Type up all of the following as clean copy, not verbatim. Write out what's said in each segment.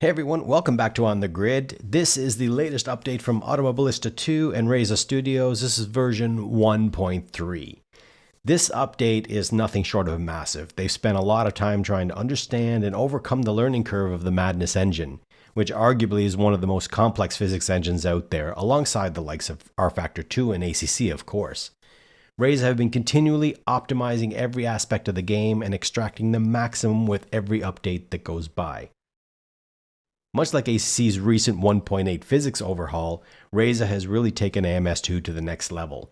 Hey everyone, welcome back to On the Grid. This is the latest update from Automobilista 2 and Reiza Studios. This is version 1.3. This update is nothing short of massive. They've spent a lot of time trying to understand and overcome the learning curve of the Madness engine, which arguably is one of the most complex physics engines out there, alongside the likes of rFactor 2 and ACC, of course. Reiza have been continually optimizing every aspect of the game and extracting the maximum with every update that goes by. Much like ACC's recent 1.8 physics overhaul, Reiza has really taken AMS2 to the next level.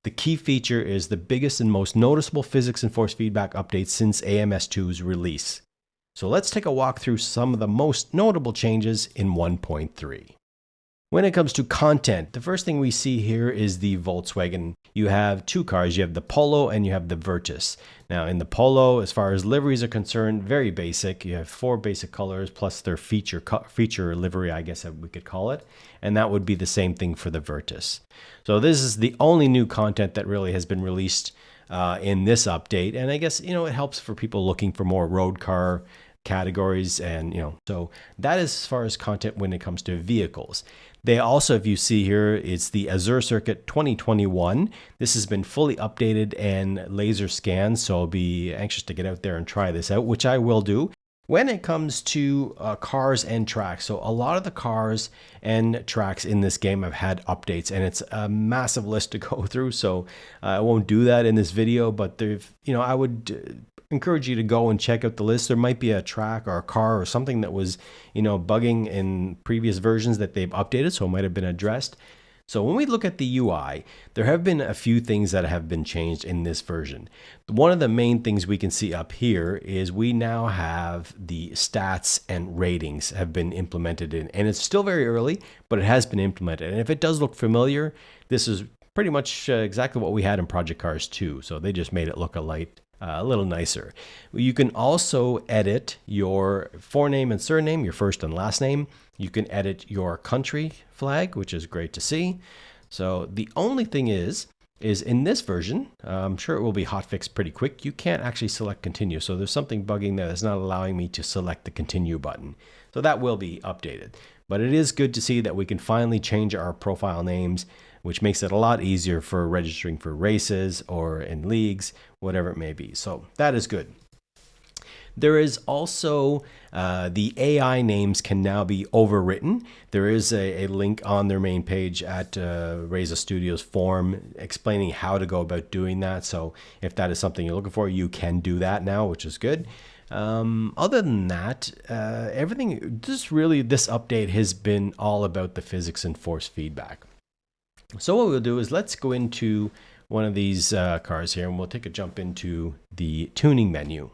The key feature is the biggest and most noticeable physics and force feedback update since AMS2's release. So let's take a walk through some of the most notable changes in 1.3. When it comes to content, the first thing we see here is the Volkswagen. You have two cars, you have the Polo and you have the Virtus. Now in the Polo, as far as liveries are concerned, very basic. You have four basic colors plus their feature livery, I guess we could call it. And that would be the same thing for the Virtus. So this is the only new content that really has been released in this update. And I guess, it helps for people looking for more road car categories. And, so that is as far as content when it comes to vehicles. They also, if you see here, it's the Azure Circuit 2021. This has been fully updated and laser scanned, so I'll be anxious to get out there and try this out, which I will do. When it comes to cars and tracks, so a lot of the cars and tracks in this game have had updates, and it's a massive list to go through, so I won't do that in this video, but I would encourage you to go and check out the list. There might be a track or a car or something that was, bugging in previous versions that they've updated, so it might have been addressed. So when we look at the UI, there have been a few things that have been changed in this version. One of the main things we can see up here is we now have the stats and ratings have been implemented in, and it's still very early, but it has been implemented. And if it does look familiar, this is pretty much exactly what we had in Project Cars 2. So they just made it look a little nicer. You can also edit your forename and surname, your first and last name. You can edit your country flag, which is great to see. So the only thing is in this version, I'm sure it will be hotfixed pretty quick, you can't actually select continue. So there's something bugging there that's not allowing me to select the continue button. So that will be updated. But it is good to see that we can finally change our profile names, which makes it a lot easier for registering for races or in leagues, whatever it may be. So that is good. There is also the AI names can now be overwritten. There is a link on their main page at Reiza Studios forum explaining how to go about doing that. So if that is something you're looking for, you can do that now, which is good. Other than that, everything, this update has been all about the physics and force feedback. So what we'll do is let's go into one of these cars here and we'll take a jump into the tuning menu.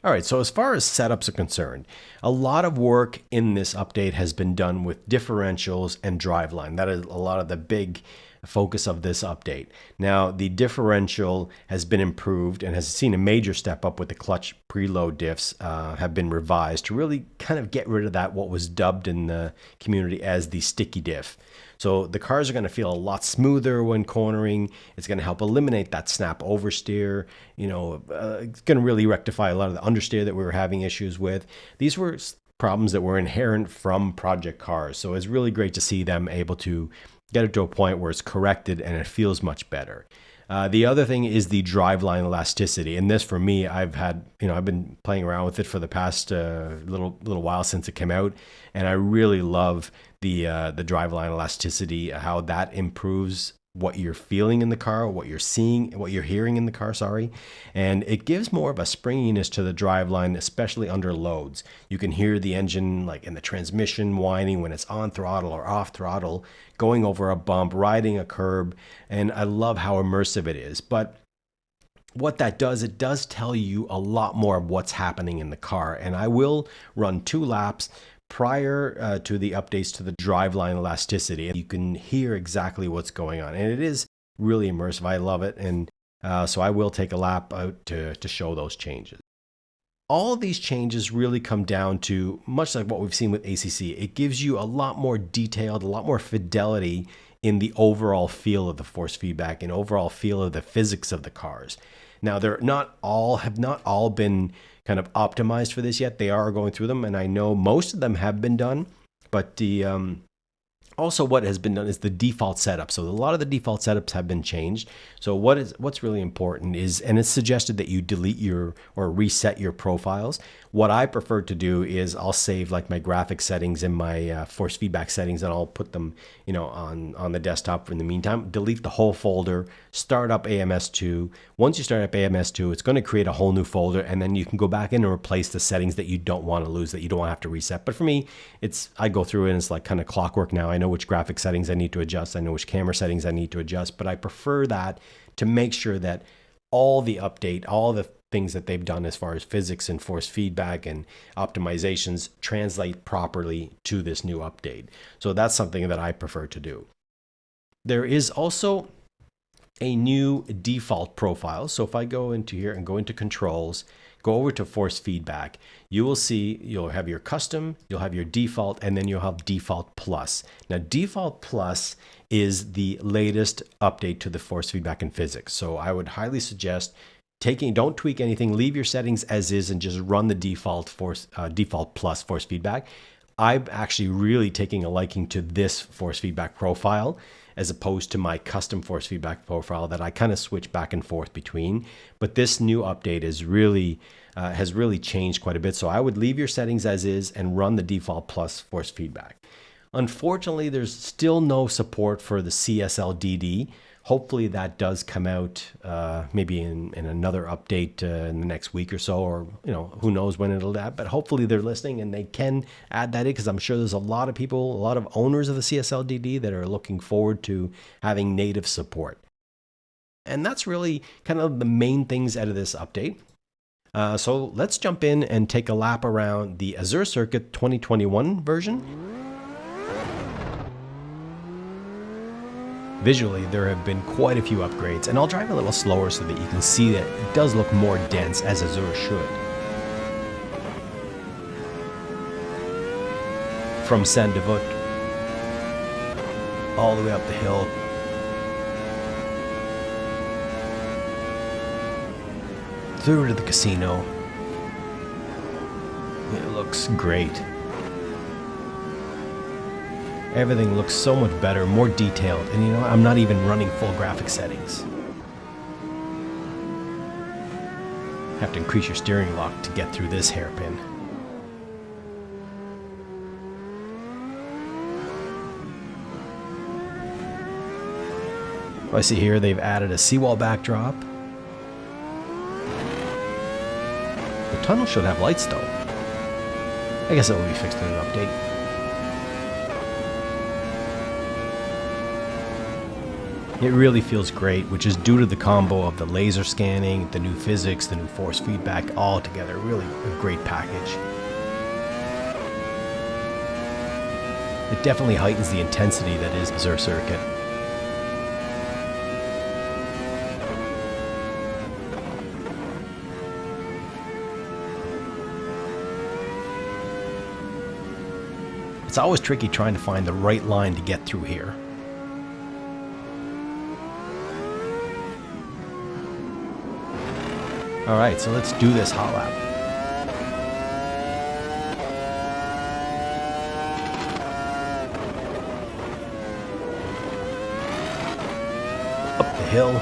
All right, so as far as setups are concerned, a lot of work in this update has been done with differentials and driveline. That is a lot of the big focus of this update. Now, the differential has been improved and has seen a major step up with the clutch preload diffs have been revised to really kind of get rid of that, what was dubbed in the community as the sticky diff. So the cars are going to feel a lot smoother when cornering. It's going to help eliminate that snap oversteer. It's going to really rectify a lot of the understeer that we were having issues with. These were problems that were inherent from Project Cars. So it's really great to see them able to get it to a point where it's corrected and it feels much better. The other thing is the driveline elasticity. And this, for me, I've been playing around with it for the past little while since it came out, and I really love the driveline elasticity, how that improves what you're feeling in the car, what you're seeing, what you're hearing in the car, and it gives more of a springiness to the driveline, especially under loads. You can hear the engine, like in the transmission, whining when it's on throttle or off throttle, going over a bump, riding a curb, and I love how immersive it is. But what that does, it does tell you a lot more of what's happening in the car, and I will run 2 laps prior to the updates to the driveline elasticity. You can hear exactly what's going on, and it is really immersive. I love it, and so I will take a lap out to show those changes. All of these changes really come down to, much like what we've seen with ACC, it gives you a lot more detailed, a lot more fidelity in the overall feel of the force feedback and overall feel of the physics of the cars. Now, they're not all have not all been kind of optimized for this yet. They are going through them, and I know most of them have been done, but the also what has been done is the default setup. So a lot of the default setups have been changed. So what's really important is, and it's suggested that you delete or reset your profiles. What I prefer to do is I'll save like my graphic settings and my force feedback settings, and I'll put them, on the desktop in the meantime. Delete the whole folder, start up AMS2. Once you start up AMS2, it's going to create a whole new folder, and then you can go back in and replace the settings that you don't want to lose, that you don't want to have to reset. But for me, I go through it and it's like kind of clockwork now. I know which graphic settings I need to adjust. I know which camera settings I need to adjust, but I prefer that to make sure that all the things that they've done as far as physics and force feedback and optimizations translate properly to this new update. So that's something that I prefer to do. There is also a new default profile. So if I go into here and go into controls, go over to force feedback, you will see you'll have your custom, you'll have your default, and then you'll have default plus. Now, default plus is the latest update to the force feedback and physics. So I would highly suggest don't tweak anything, leave your settings as is, and just run the default plus force feedback. I'm actually really taking a liking to this force feedback profile as opposed to my custom force feedback profile that I kind of switch back and forth between. But this new update is really has really changed quite a bit. So I would leave your settings as is and run the default plus force feedback. Unfortunately, there's still no support for the CSLDD. Hopefully that does come out maybe in another update in the next week or so, or who knows when it'll add. But hopefully they're listening and they can add that in, because I'm sure there's a lot of people, a lot of owners of the CSLDD that are looking forward to having native support. And that's really kind of the main things out of this update. So let's jump in and take a lap around the Azure Circuit 2021 version. Visually, there have been quite a few upgrades, and I'll drive a little slower so that you can see that it does look more dense, as Azure should. From Saint-Devote all the way up the hill, through to the casino. It looks great. Everything looks so much better, more detailed, and I'm not even running full graphic settings. Have to increase your steering lock to get through this hairpin. I see here they've added a seawall backdrop. The tunnel should have lights though. I guess it will be fixed in an update. It really feels great, which is due to the combo of the laser scanning, the new physics, the new force feedback, all together. Really a great package. It definitely heightens the intensity that is Azure Circuit. It's always tricky trying to find the right line to get through here. All right, so let's do this hot lap. Up the hill.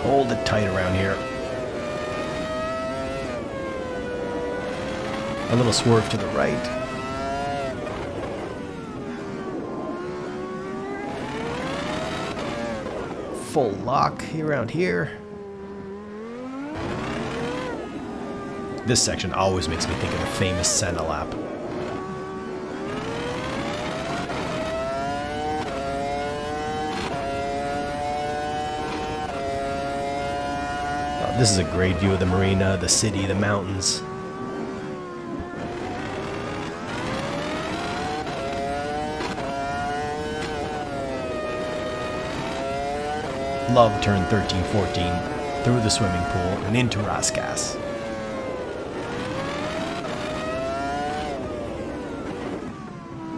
Hold it tight around here. A little swerve to the right. Full lock around here. This section always makes me think of the famous Senna lap. This is a great view of the marina, the city, the mountains. Love turn 13-14 through the swimming pool and into Raskas.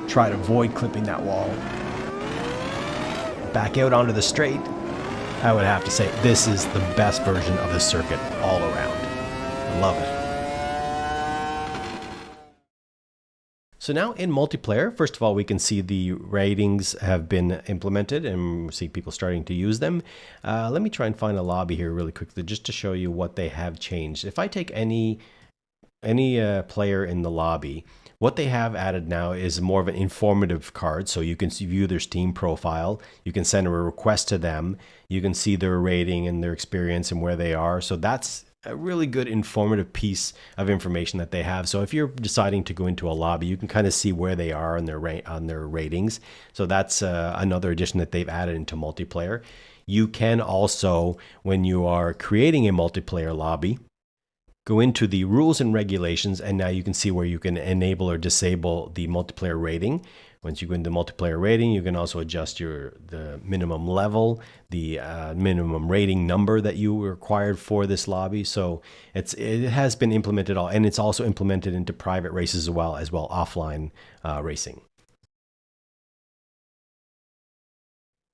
Try to avoid clipping that wall. back out onto the straight, I would have to say this is the best version of the circuit all around. I love it. So now in multiplayer, first of all, we can see the ratings have been implemented and we see people starting to use them. Let me try and find a lobby here really quickly just to show you what they have changed. If I take any player in the lobby, what they have added now is more of an informative card. So you can view their Steam profile. You can send a request to them. You can see their rating and their experience and where they are. So that's a really good informative piece of information that they have. So if you're deciding to go into a lobby, you can kind of see where they are on their ratings. So that's another addition that they've added into multiplayer. You can also, when you are creating a multiplayer lobby, go into the rules and regulations, and now you can see where you can enable or disable the multiplayer rating. Once you go into multiplayer rating, you can also adjust the minimum level, the minimum rating number that you required for this lobby. So it has been implemented all, and it's also implemented into private races as well offline racing.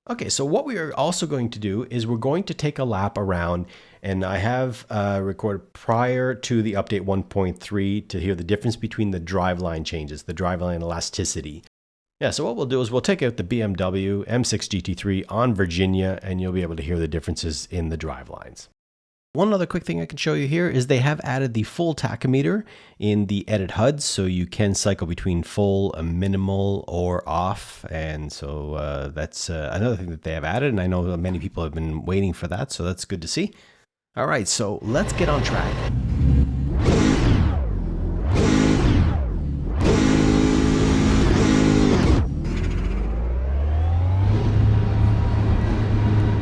Okay, so what we are also going to do is we're going to take a lap around, and I have recorded prior to the update 1.3 to hear the difference between the driveline changes, the driveline elasticity. Yeah, so what we'll do is we'll take out the BMW M6 GT3 on Virginia, and you'll be able to hear the differences in the drivelines. One other quick thing I can show you here is they have added the full tachometer in the edit HUDs, so you can cycle between full, minimal, or off. And so that's another thing that they have added, and I know many people have been waiting for that, so that's good to see. All right, so let's get on track.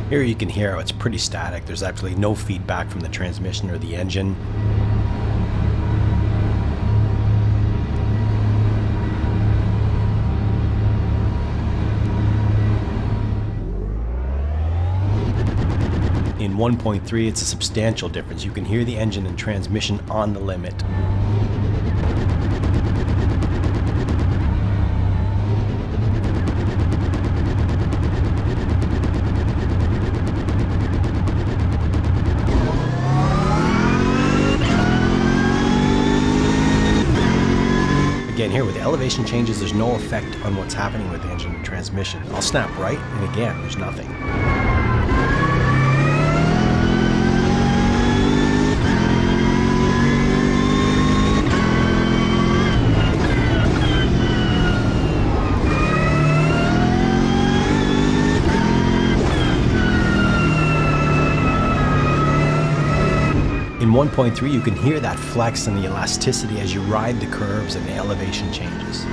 Here you can hear how it's pretty static. There's actually no feedback from the transmission or the engine. In 1.3, it's a substantial difference. You can hear the engine and transmission on the limit. Again, here with the elevation changes, there's no effect on what's happening with the engine and transmission. I'll snap right, and again, there's nothing. In 1.3, you can hear that flex and the elasticity as you ride the curves and the elevation changes.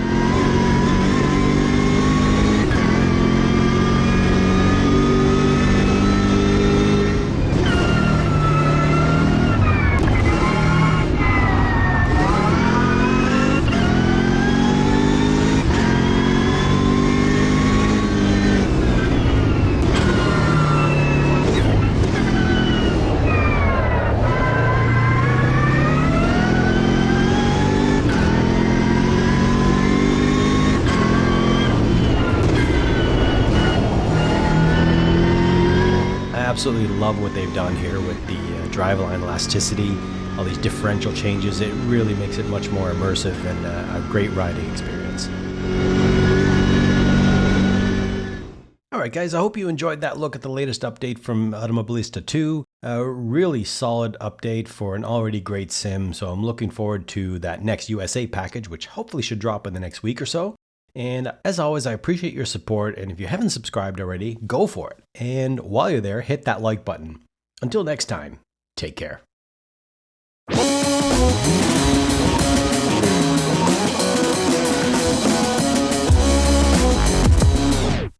Absolutely love what they've done here with the driveline elasticity, all these differential changes. It really makes it much more immersive and a great riding experience. Alright guys, I hope you enjoyed that look at the latest update from Automobilista 2. A really solid update for an already great sim, so I'm looking forward to that next USA package, which hopefully should drop in the next week or so. And as always, I appreciate your support, and if you haven't subscribed already, go for it. And while you're there, hit that like button. Until next time, take care.